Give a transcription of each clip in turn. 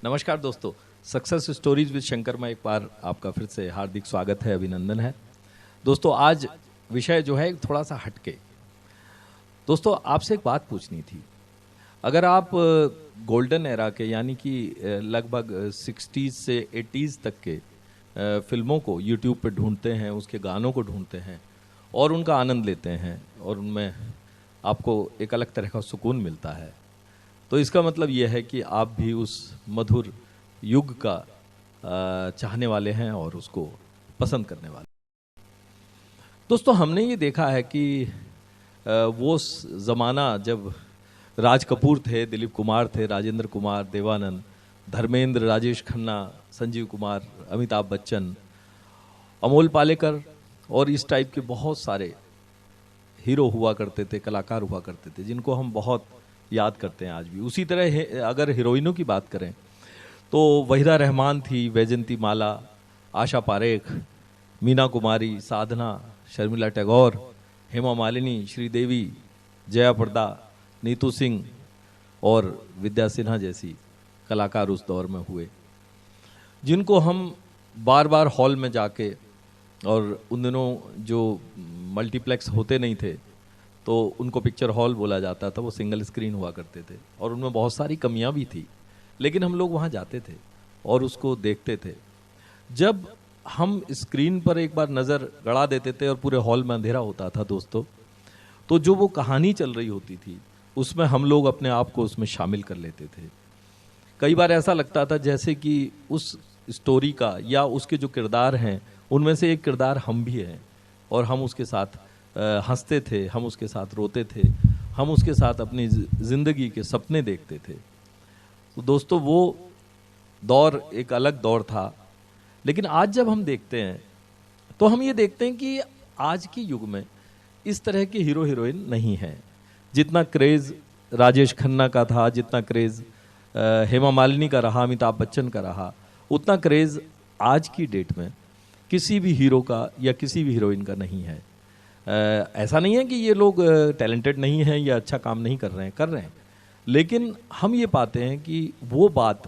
नमस्कार दोस्तों, success stories with Shankar में एक बार आपका फिर से हार्दिक स्वागत है, अभिनंदन है। दोस्तों आज विषय जो है थोड़ा सा हटके। दोस्तों आपसे एक बात पूछनी थी। अगर आप गोल्डन एरा के यानी कि लगभग 60s से 80s तक के फिल्मों को यूट्यूब पे ढूंढते हैं, उसके गानों को ढूंढते हैं और उनका आनंद लेते हैं और उनमें आपको एक अलग तरह का सुकून मिलता है, तो इसका मतलब यह है कि आप भी उस मधुर युग का चाहने वाले हैं और उसको पसंद करने वाले। दोस्तों हमने ये देखा है कि वो ज़माना जब राज कपूर थे, दिलीप कुमार थे, राजेंद्र कुमार, देवानंद, धर्मेंद्र, राजेश खन्ना, संजीव कुमार, अमिताभ बच्चन, अमोल पालेकर और इस टाइप के बहुत सारे हीरो हुआ करते थे, कलाकार हुआ करते थे, जिनको हम बहुत याद करते हैं आज भी। उसी तरह अगर हीरोइनों की बात करें तो वहीदा रहमान थी, वैजंती माला, आशा पारेख, मीना कुमारी, साधना, शर्मिला टैगोर, हेमा मालिनी, श्रीदेवी, जया प्रदा, नीतू सिंह और विद्या सिन्हा जैसी कलाकार उस दौर में हुए, जिनको हम बार बार हॉल में जाके, और उन दिनों जो मल्टीप्लेक्स होते नहीं थे तो उनको पिक्चर हॉल बोला जाता था, वो सिंगल स्क्रीन हुआ करते थे और उनमें बहुत सारी कमियां भी थी, लेकिन हम लोग वहां जाते थे और उसको देखते थे। जब हम स्क्रीन पर एक बार नज़र गड़ा देते थे और पूरे हॉल में अंधेरा होता था दोस्तों, तो जो वो कहानी चल रही होती थी उसमें हम लोग अपने आप को उसमें शामिल कर लेते थे। कई बार ऐसा लगता था जैसे कि उस स्टोरी का या उसके जो किरदार हैं उनमें से एक किरदार हम भी हैं और हम उसके साथ हंसते थे, हम उसके साथ रोते थे, हम उसके साथ अपनी ज़िंदगी के सपने देखते थे। तो दोस्तों वो दौर एक अलग दौर था। लेकिन आज जब हम देखते हैं तो हम ये देखते हैं कि आज के युग में इस तरह के हीरो हीरोइन नहीं हैं। जितना क्रेज़ राजेश खन्ना का था, जितना क्रेज़ हेमा मालिनी का रहा, अमिताभ बच्चन का रहा, उतना क्रेज़ आज की डेट में किसी भी हीरो का या किसी भी हीरोइन का नहीं है। ऐसा नहीं है कि ये लोग टैलेंटेड नहीं हैं या अच्छा काम नहीं कर रहे हैं, लेकिन हम ये पाते हैं कि वो बात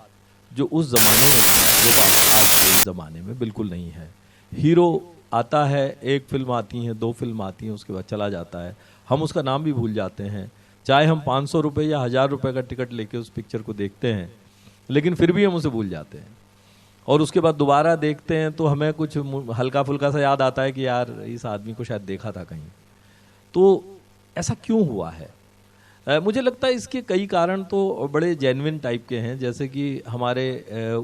जो उस ज़माने में थी वो बात आज के इस ज़माने में बिल्कुल नहीं है। हीरो आता है, एक फिल्म आती है, 2 फिल्म आती हैं, उसके बाद चला जाता है, हम उसका नाम भी भूल जाते हैं। चाहे हम 500 रुपये या 1000 रुपये का टिकट लेके उस पिक्चर को देखते हैं, लेकिन फिर भी हम उसे भूल जाते हैं और उसके बाद दोबारा देखते हैं तो हमें कुछ हल्का फुल्का सा याद आता है कि यार इस आदमी को शायद देखा था कहीं। तो ऐसा क्यों हुआ है? मुझे लगता है इसके कई कारण तो बड़े जेन्युइन टाइप के हैं। जैसे कि हमारे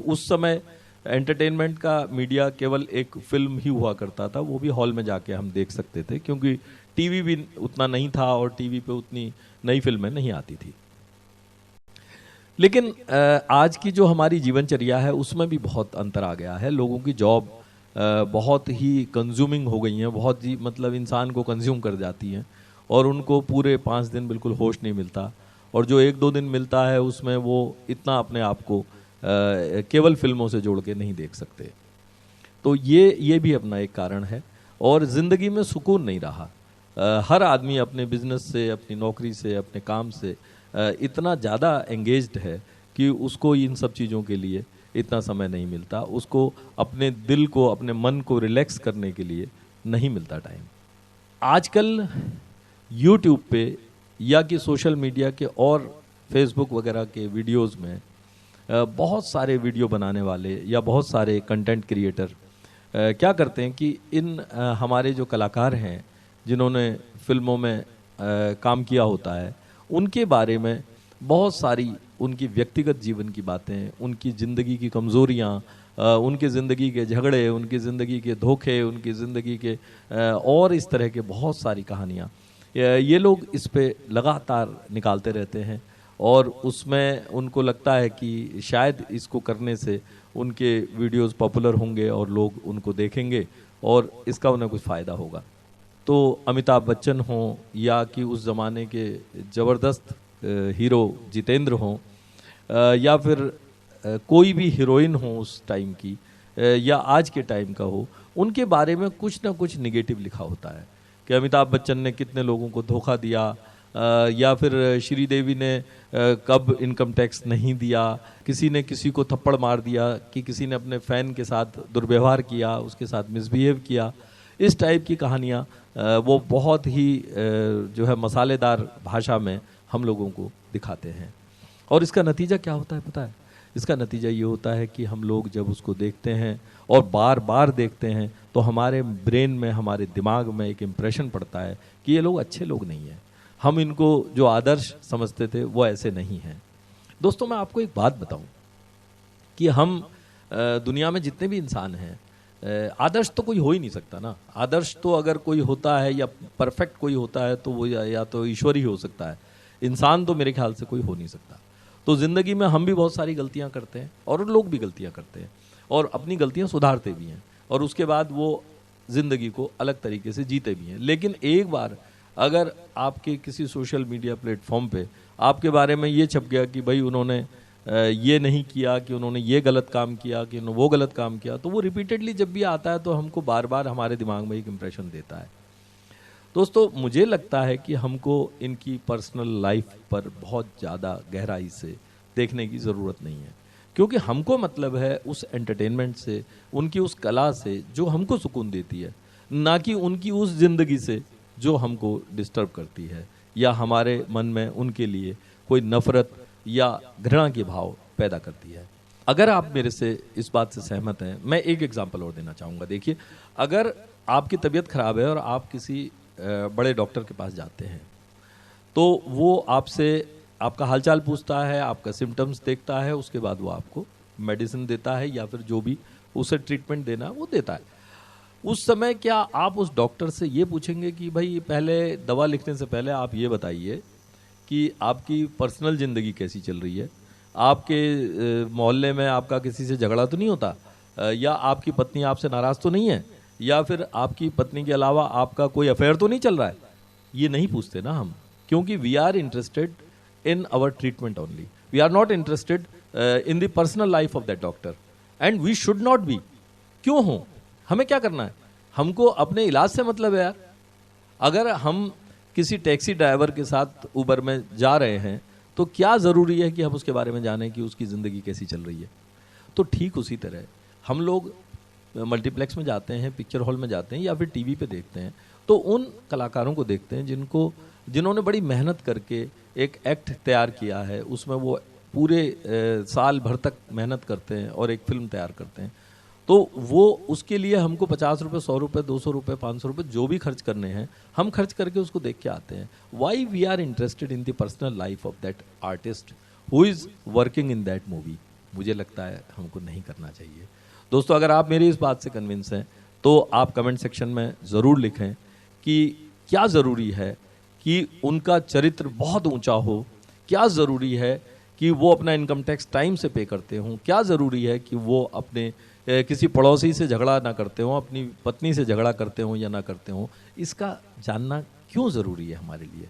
उस समय एंटरटेनमेंट का मीडिया केवल एक फिल्म ही हुआ करता था, वो भी हॉल में जाके हम देख सकते थे, क्योंकि टीवी भी उतना नहीं था और टीवी पे उतनी नई फिल्में नहीं आती थी। लेकिन आज की जो हमारी जीवनचर्या है उसमें भी बहुत अंतर आ गया है। लोगों की जॉब बहुत ही कंज्यूमिंग हो गई हैं, बहुत ही मतलब इंसान को कंज्यूम कर जाती हैं और उनको पूरे 5 दिन बिल्कुल होश नहीं मिलता, और जो 1-2 दिन मिलता है उसमें वो इतना अपने आप को केवल फिल्मों से जोड़ के नहीं देख सकते। तो ये भी अपना एक कारण है। और ज़िंदगी में सुकून नहीं रहा। हर आदमी अपने बिजनेस से, अपनी नौकरी से, अपने काम से इतना ज़्यादा एंगेज्ड है कि उसको इन सब चीज़ों के लिए इतना समय नहीं मिलता, उसको अपने दिल को, अपने मन को रिलैक्स करने के लिए नहीं मिलता टाइम। आजकल यूट्यूब पे या कि सोशल मीडिया के और फेसबुक वगैरह के वीडियोस में बहुत सारे वीडियो बनाने वाले या बहुत सारे कंटेंट क्रिएटर क्या करते हैं कि इन हमारे जो कलाकार हैं जिन्होंने फिल्मों में काम किया होता है, उनके बारे में बहुत सारी उनकी व्यक्तिगत जीवन की बातें, उनकी ज़िंदगी की कमज़ोरियाँ, उनकी ज़िंदगी के झगड़े, उनकी ज़िंदगी के धोखे, उनकी ज़िंदगी के और इस तरह के बहुत सारी कहानियाँ ये लोग इस पे लगातार निकालते रहते हैं और उसमें उनको लगता है कि शायद इसको करने से उनके वीडियोस पॉपुलर होंगे और लोग उनको देखेंगे और इसका उन्हें कुछ फ़ायदा होगा। तो अमिताभ बच्चन हों या कि उस ज़माने के ज़बरदस्त हीरो जितेंद्र हों या फिर कोई भी हीरोइन हो उस टाइम की या आज के टाइम का हो, उनके बारे में कुछ ना कुछ निगेटिव लिखा होता है कि अमिताभ बच्चन ने कितने लोगों को धोखा दिया, या फिर श्रीदेवी ने कब इनकम टैक्स नहीं दिया, किसी ने किसी को थप्पड़ मार दिया, कि किसी ने अपने फैन के साथ दुर्व्यवहार किया, उसके साथ मिसबिहेव किया, इस टाइप की कहानियाँ वो बहुत ही जो है मसालेदार भाषा में हम लोगों को दिखाते हैं। और इसका नतीजा क्या होता है पता है? इसका नतीजा ये होता है कि हम लोग जब उसको देखते हैं और बार बार देखते हैं तो हमारे ब्रेन में, हमारे दिमाग में एक इम्प्रेशन पड़ता है कि ये लोग अच्छे लोग नहीं हैं, हम इनको जो आदर्श समझते थे वो ऐसे नहीं हैं। दोस्तों, मैं आपको एक बात बताऊं कि हम दुनिया में जितने भी इंसान हैं, आदर्श तो कोई हो ही नहीं सकता ना। आदर्श तो अगर कोई होता है या परफेक्ट कोई होता है तो वो या तो ईश्वर ही हो सकता है, इंसान तो मेरे ख्याल से कोई हो नहीं सकता। तो ज़िंदगी में हम भी बहुत सारी गलतियां करते हैं और लोग भी गलतियां करते हैं और अपनी गलतियां सुधारते भी हैं और उसके बाद वो ज़िंदगी को अलग तरीके से जीते भी हैं। लेकिन एक बार अगर आपके किसी सोशल मीडिया प्लेटफॉर्म पे आपके बारे में ये छप गया कि भाई उन्होंने ये नहीं किया, कि उन्होंने ये गलत काम किया, कि उन्होंने वो गलत काम किया, तो वो रिपीटेडली जब भी आता है तो हमको बार बार हमारे दिमाग में एक इम्प्रेशन देता है। दोस्तों, मुझे लगता है कि हमको इनकी पर्सनल लाइफ पर बहुत ज़्यादा गहराई से देखने की ज़रूरत नहीं है, क्योंकि हमको मतलब है उस एंटरटेनमेंट से, उनकी उस कला से जो हमको सुकून देती है, ना कि उनकी उस ज़िंदगी से जो हमको डिस्टर्ब करती है या हमारे मन में उनके लिए कोई नफ़रत या घृणा के भाव पैदा करती है। अगर आप मेरे से इस बात से सहमत हैं, मैं एक एग्जांपल और देना चाहूँगा। देखिए, अगर आपकी तबीयत खराब है और आप किसी बड़े डॉक्टर के पास जाते हैं तो वो आपसे आपका हालचाल पूछता है, आपका सिम्टम्स देखता है, उसके बाद वो आपको मेडिसिन देता है या फिर जो भी उसे ट्रीटमेंट देना है वो देता है। उस समय क्या आप उस डॉक्टर से ये पूछेंगे कि भाई पहले दवा लिखने से पहले आप ये बताइए कि आपकी पर्सनल ज़िंदगी कैसी चल रही है, आपके मोहल्ले में आपका किसी से झगड़ा तो नहीं होता, या आपकी पत्नी आपसे नाराज़ तो नहीं है, या फिर आपकी पत्नी के अलावा आपका कोई अफेयर तो नहीं चल रहा है? ये नहीं पूछते ना हम, क्योंकि we are interested in our treatment only, we are not interested in the personal life of that doctor and we should not be. क्यों हो? हमें क्या करना है? हमको अपने इलाज से मतलब है यार। अगर हम किसी टैक्सी ड्राइवर के साथ उबर में जा रहे हैं तो क्या ज़रूरी है कि हम उसके बारे में जानें कि उसकी ज़िंदगी कैसी चल रही है? तो ठीक उसी तरह हम लोग मल्टीप्लेक्स में जाते हैं, पिक्चर हॉल में जाते हैं या फिर टीवी पे देखते हैं तो उन कलाकारों को देखते हैं जिन्होंने बड़ी मेहनत करके एक एक्ट तैयार किया है, उसमें वो पूरे साल भर तक मेहनत करते हैं और एक फिल्म तैयार करते हैं। तो वो उसके लिए हमको 50 रुपये, 100 रुपये, 200 रुपये, 500 रुपये जो भी खर्च करने हैं, हम खर्च करके उसको देख के आते हैं। Why we are interested in the personal life of that artist who is working in that movie? मुझे लगता है हमको नहीं करना चाहिए। दोस्तों, अगर आप मेरी इस बात से कन्विंस हैं तो आप कमेंट सेक्शन में ज़रूर लिखें कि क्या ज़रूरी है कि उनका चरित्र बहुत ऊंचा हो, क्या ज़रूरी है कि वो अपना इनकम टैक्स टाइम से पे करते हों, क्या ज़रूरी है कि वो अपने किसी पड़ोसी से झगड़ा ना करते हों, अपनी पत्नी से झगड़ा करते हों या ना करते हों, इसका जानना क्यों ज़रूरी है हमारे लिए?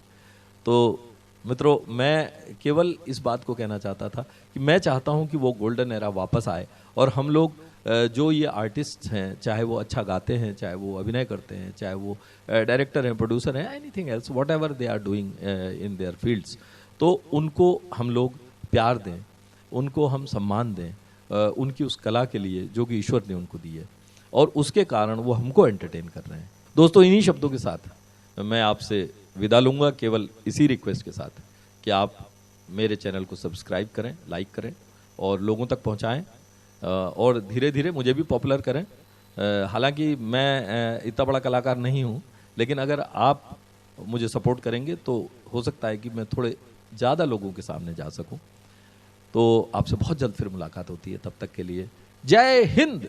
तो मित्रों, मैं केवल इस बात को कहना चाहता था कि मैं चाहता हूं कि वो गोल्डन एरा वापस आए और हम लोग जो ये आर्टिस्ट हैं, चाहे वो अच्छा गाते हैं, चाहे वो अभिनय करते हैं, चाहे वो डायरेक्टर हैं, प्रोड्यूसर हैं, anything else, whatever they are doing in their fields, तो उनको हम लोग प्यार दें, उनको हम सम्मान दें, उनकी उस कला के लिए जो कि ईश्वर ने उनको दी है और उसके कारण वो हमको एंटरटेन कर रहे हैं। दोस्तों, इन्हीं शब्दों के साथ मैं आपसे विदा लूँगा, केवल इसी रिक्वेस्ट के साथ कि आप मेरे चैनल को सब्सक्राइब करें, लाइक करें और लोगों तक पहुँचाएँ और धीरे धीरे मुझे भी पॉपुलर करें। हालांकि मैं इतना बड़ा कलाकार नहीं हूँ, लेकिन अगर आप मुझे सपोर्ट करेंगे तो हो सकता है कि मैं थोड़े ज़्यादा लोगों के सामने जा सकूँ। तो आपसे बहुत जल्द फिर मुलाकात होती है, तब तक के लिए जय हिंद।